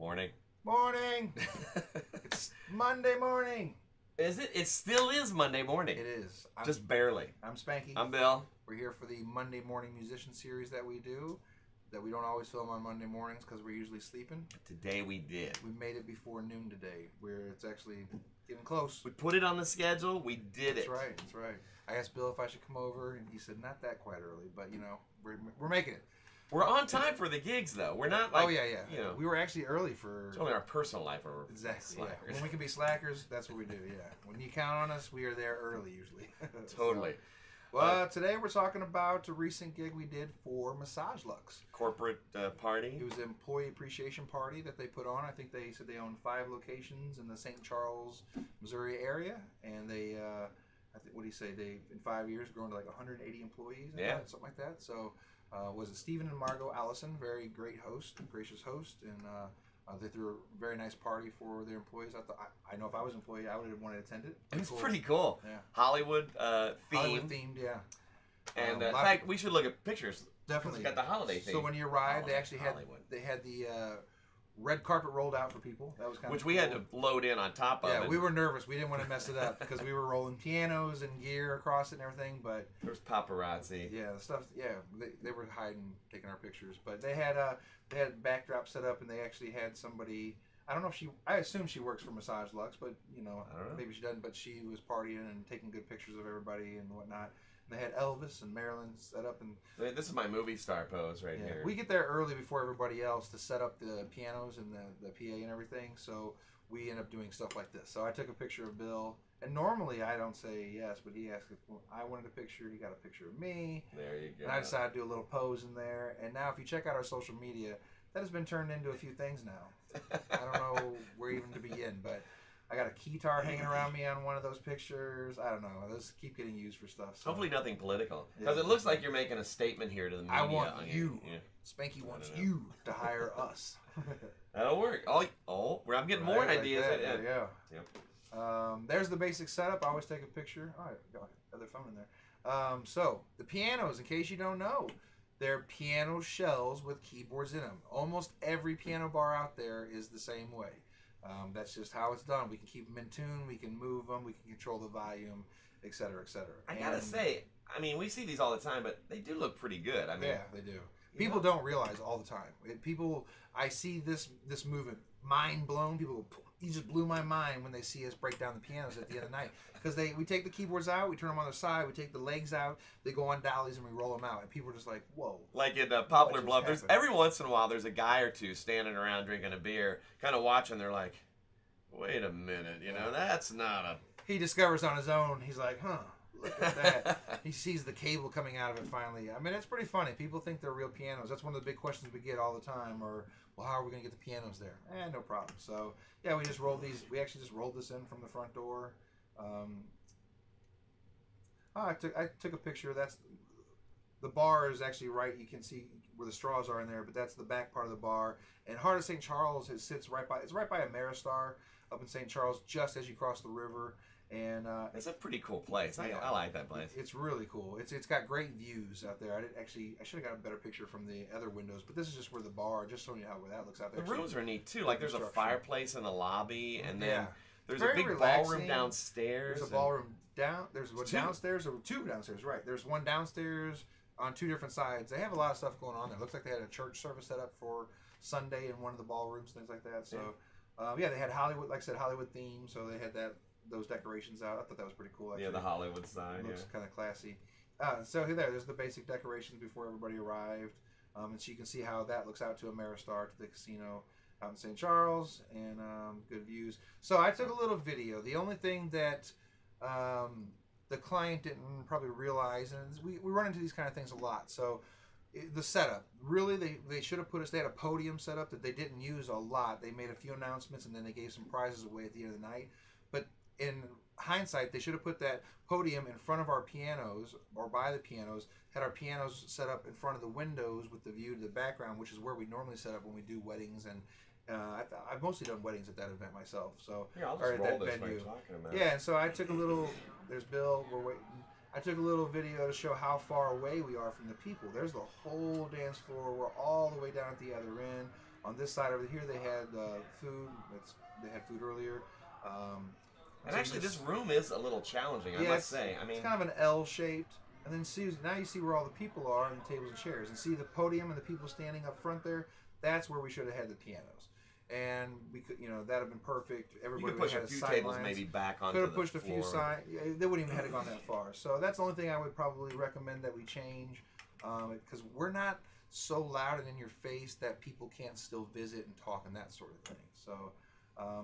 Morning. Morning! It's Monday morning. Is it? It still is Monday morning. It is. Just barely. I'm Spanky. I'm Bill. We're here for the Monday morning musician series that we do. That we don't always film on Monday mornings because we're usually sleeping. Today we did. We made it before noon today, where it's actually getting close. We put it on the schedule. We did That's it. right. That's right. I asked Bill if I should come over, and he said not that quite early, but you know, we're making it. We're on time for the gigs, though. We're not like, oh yeah. You know, we were actually early for. It's only our personal life where we're exactly. slackers. Yeah. When we can be slackers, that's what we do. Yeah. When you count on us, we are there early usually. Totally. Well, today we're talking about a recent gig we did for MassageLuXe. Corporate party. It was an employee appreciation party that they put on. I think they said they own 5 locations in the St. Charles, Missouri area, and they, I think, what do you say? They in 5 years grown to like 180 employees. Yeah, something like that. So, was it Stephen and Margot Allison? Very great host, gracious host, and they threw a very nice party for their employees. I know if I was an employee, I would have wanted to attend it. It was pretty cool. Yeah. Hollywood themed. Hollywood themed, yeah. And in fact, we should look at pictures. Definitely. It's got the holiday theme. So when you arrived, they actually had Hollywood. they had the red carpet rolled out for people. That was kind of which we had to load in on top of it. Yeah, we were nervous. We didn't want to mess it up because we were rolling pianos and gear across it and everything. But there was paparazzi. Yeah, the stuff. Yeah, they were hiding, taking our pictures. But they had backdrop set up, and they actually had somebody. I don't know if she. I assume she works for MassageLuXe, but you know, maybe she doesn't. But she was partying and taking good pictures of everybody and whatnot. And they had Elvis and Marilyn set up, and this is my movie star pose right here. We get there early before everybody else to set up the pianos and the PA and everything. So we end up doing stuff like this. So I took a picture of Bill, and normally I don't say yes, but he asked if I wanted a picture. He got a picture of me. There you go. And I decided to do a little pose in there. And now, if you check out our social media, that has been turned into a few things now. I don't know where even to begin, but I got a keytar hanging around me on one of those pictures. I don't know. Those keep getting used for stuff. So. Hopefully nothing political. Because it looks like you're making a statement here to the media. I want you. Yeah. Spanky wants you to hire us. That'll work. I'm getting more ideas. There you go. Yep. There's the basic setup. I always take a picture. All right, got my other phone in there. So, the pianos, in case you don't know, they're piano shells with keyboards in them. Almost every piano bar out there is the same way. That's just how it's done. We can keep them in tune, we can move them, we can control the volume, etc., etc. I gotta say, I mean, we see these all the time, but they do look pretty good. I mean, yeah, they do. People don't realize all the time. I see this movement, mind blown. People go, you just blew my mind when they see us break down the pianos at the end of the night. Because we take the keyboards out, we turn them on their side, we take the legs out, they go on dollies, and we roll them out. And people are just like, whoa. Like in Poplar Bluff, there's every once in a while, there's a guy or two standing around drinking a beer, kind of watching. They're like, wait a minute, you know, that's not a... He discovers on his own, he's like, huh, look at that. He sees the cable coming out of it finally. I mean, it's pretty funny. People think they're real pianos. That's one of the big questions we get all the time. Or, well, how are we going to get the pianos there? No problem. So, yeah, we just rolled these. We actually just rolled this in from the front door. I took a picture. The bar is actually right. You can see where the straws are in there, but that's the back part of the bar. And Heart of St. Charles sits right by. It's right by Ameristar up in St. Charles, just as you cross the river. And it's a pretty cool place. I like that place. It's really cool. It's got great views out there. I should have got a better picture from the other windows, but this is just where the bar, just showing you where that looks out there. The rooms are neat too. Like there's a fireplace in the lobby, and then there's a big relaxing ballroom downstairs. There's a ballroom down. There's one downstairs, or 2 downstairs. Right. There's one downstairs on 2 different sides. They have a lot of stuff going on there. It looks like they had a church service set up for Sunday in one of the ballrooms, things like that. So, they had Hollywood, like I said, Hollywood theme. So they had those decorations out. I thought that was pretty cool. Actually. Yeah, the Hollywood sign. It looks kind of classy. So there's the basic decorations before everybody arrived, and so you can see how that looks out to Ameristar, to the casino out in St. Charles, and good views. So I took a little video. The only thing that the client didn't probably realize, and we run into these kind of things a lot. So the setup, really, they should have they had a podium set up that they didn't use a lot. They made a few announcements, and then they gave some prizes away at the end of the night. But in hindsight, they should have put that podium in front of our pianos, or by the pianos, had our pianos set up in front of the windows with the view to the background, which is where we normally set up when we do weddings. And I've mostly done weddings at that event myself. So, I'll just roll this while you're talking about it. Yeah, and so I took a little, there's Bill, we're waiting. I took a little video to show how far away we are from the people. There's the whole dance floor. We're all the way down at the other end. On this side over here, they had food. They had food earlier. And actually, this room is a little challenging, I must say. I mean, it's kind of an L-shaped. And then now you see where all the people are and the tables and chairs. And see the podium and the people standing up front there? That's where we should have had the pianos. And we could, that'd have been perfect. Everybody you could push a few tables maybe back onto the floor. Could have pushed a few sides. They wouldn't even have gone that far. So that's the only thing I would probably recommend that we change. Because we're not so loud and in your face that people can't still visit and talk and that sort of thing. So...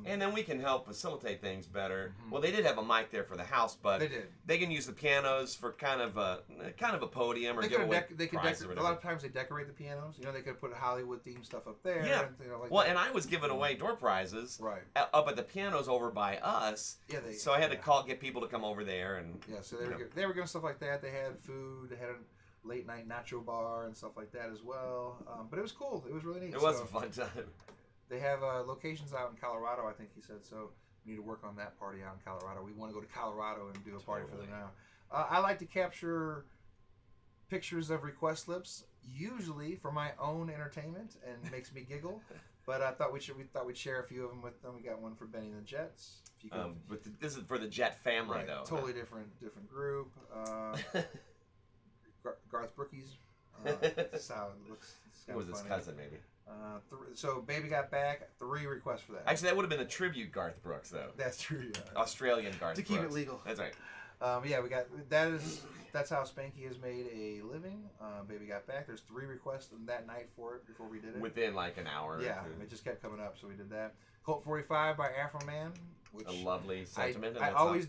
and then we can help facilitate things better. Well, they did have a mic there for the house, but they can use the pianos for kind of a podium or give away prizes or whatever. A lot of times they decorate the pianos. They could put Hollywood themed stuff up there. Yeah. And, and I was giving away door prizes up at the pianos over by us. Yeah. So I had to get people to come over there and so they were doing stuff like that. They had food. They had a late night nacho bar and stuff like that as well. But it was cool. It was really neat. It was a fun time. They have locations out in Colorado, I think he said. So we need to work on that party out in Colorado. We want to go to Colorado and do a party for them now. I like to capture pictures of request slips, usually for my own entertainment, and it makes me giggle. But I thought we'd share a few of them with them. We got one for Benny and the Jets. If you could, this is for the Jet family, though. Totally different group. Garth Brookies. That's how it looks. It was his cousin, maybe. So Baby Got Back, 3 requests for that. Actually, that would have been a tribute Garth Brooks, though. That's true. Yeah. Australian Garth to Brooks. keep it legal. That's right. We got that's how Spanky has made a living. Baby Got Back. There's 3 requests on that night for it before we did it. Within like an hour. Yeah, it just kept coming up, so we did that. Colt 45 by Afro Man, which a lovely sentiment. I always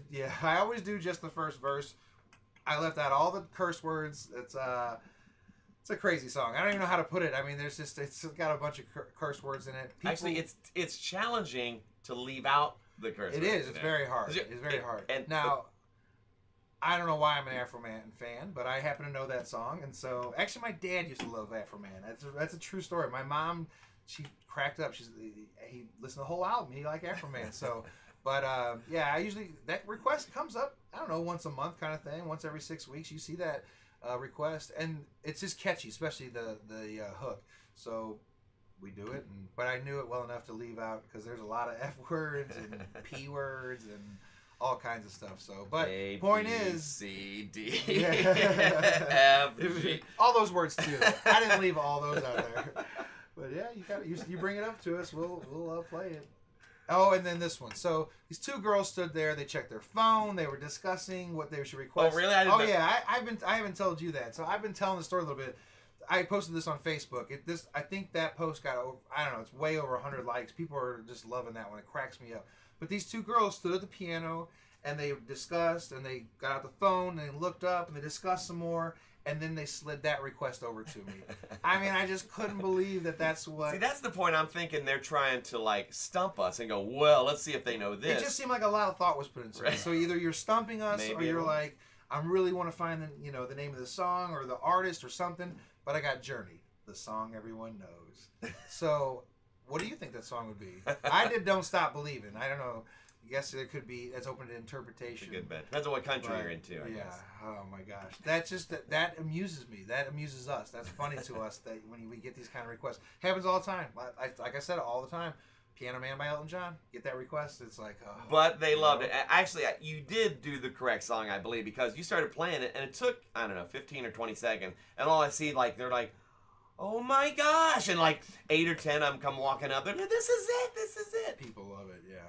do just the first verse. I left out all the curse words. It's a crazy song. I don't even know how to put it. I mean, it's got a bunch of curse words in it. Actually, it's challenging to leave out the curse words. It is. It's very hard. It's very hard. And now, I don't know why I'm an Afro Man fan, but I happen to know that song. And so, actually, my dad used to love Afro Man. That's a true story. My mom, she cracked up. He listened to the whole album. He liked Afro Man. So, but I usually, that request comes up, I don't know, once a month kind of thing. Once every 6 weeks, you see that request, and it's just catchy, especially the hook. So we do it, but I knew it well enough to leave out because there's a lot of F words and P words and all kinds of stuff. So, but A, point B, is, C, D, F, G. all those words too. I didn't leave all those out there. But yeah, you bring it up to us, we'll play it. Oh, and then this one. So these 2 girls stood there. They checked their phone. They were discussing what they should request. Oh, really? I haven't told you that. So I've been telling the story a little bit. I posted this on Facebook. I think that post got over. I don't know. It's way over 100 likes. People are just loving that one. It cracks me up. But these 2 girls stood at the piano and they discussed and they got out the phone and they looked up and they discussed some more. And then they slid that request over to me. I mean, I just couldn't believe that's what... See, that's the point I'm thinking they're trying to, like, stump us and go, well, let's see if they know this. It just seemed like a lot of thought was put into it. So either you're stumping us or you're like, I really want to find the name of the song or the artist or something, but I got Journey, the song everyone knows. So what do you think that song would be? I did Don't Stop Believing. I don't know. I guess it could be, it's open to interpretation. It's a good bet. Depends on what country you're into, I guess. Oh my gosh. That's just, that amuses me. That amuses us. That's funny to us that when we get these kind of requests. Happens all the time. Like I said, all the time. Piano Man by Elton John. Get that request. It's like, oh. But they loved it. Actually, you did do the correct song, I believe, because you started playing it, and it took, I don't know, 15 or 20 seconds. And all I see, like, they're like, oh my gosh. And like 8 or 10 of them come walking up. They're like, this is it. This is it. People love it, yeah.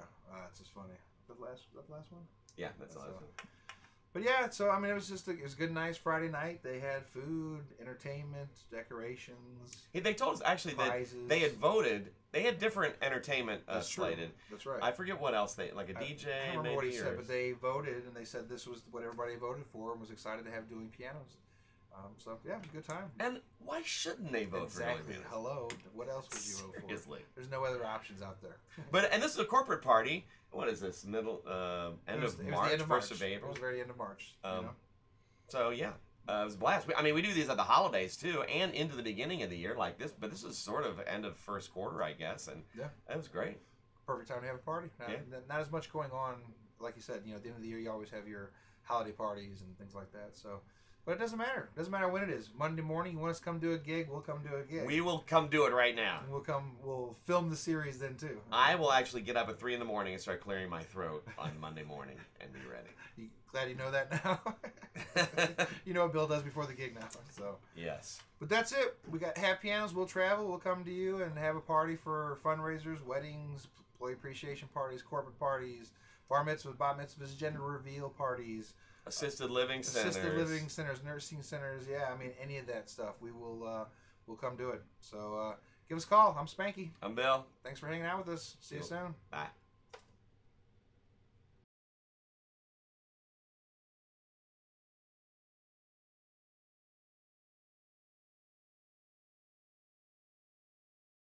It's just funny. The last one? Yeah, that's the last one. But yeah, so I mean, it was a good, nice Friday night. They had food, entertainment, decorations. They told us actually prizes. That they had voted. They had different entertainment slated. That's right. I forget what else like a DJ. I don't remember maybe, what he said, but they voted and they said this was what everybody voted for and was excited to have Dueling pianos. So yeah, it was a good time. And why shouldn't they vote for Dueling pianos? Hello, what else would you vote for? Seriously. There's no other options out there. And this is a corporate party. What is this? End of March, 1st of April. It was the very end of March. So yeah, it was a blast. We do these at the holidays too, and into the beginning of the year like this. But this is sort of end of first quarter, I guess, and that was great. Perfect time to have a party. Not as much going on, like you said. At the end of the year, you always have your holiday parties and things like that. So But it doesn't matter. It doesn't matter when it is. Monday morning, you want us to come do a gig, we'll come do a gig. We will come do it right now. And we'll film the series then too. I will actually get up at 3 in the morning and start clearing my throat on Monday morning and be ready. Glad you know that now. You know what Bill does before the gig now. So yes. But that's it. We got Have Pianos. We'll travel. We'll come to you and have a party for fundraisers, weddings, employee appreciation parties, corporate parties, bar mitzvahs, bat mitzvahs, gender reveal parties. Assisted living centers. Assisted living centers, nursing centers. Yeah, I mean, any of that stuff. We will we'll come do it. So give us a call. I'm Spanky. I'm Bill. Thanks for hanging out with us. See you soon. Bye.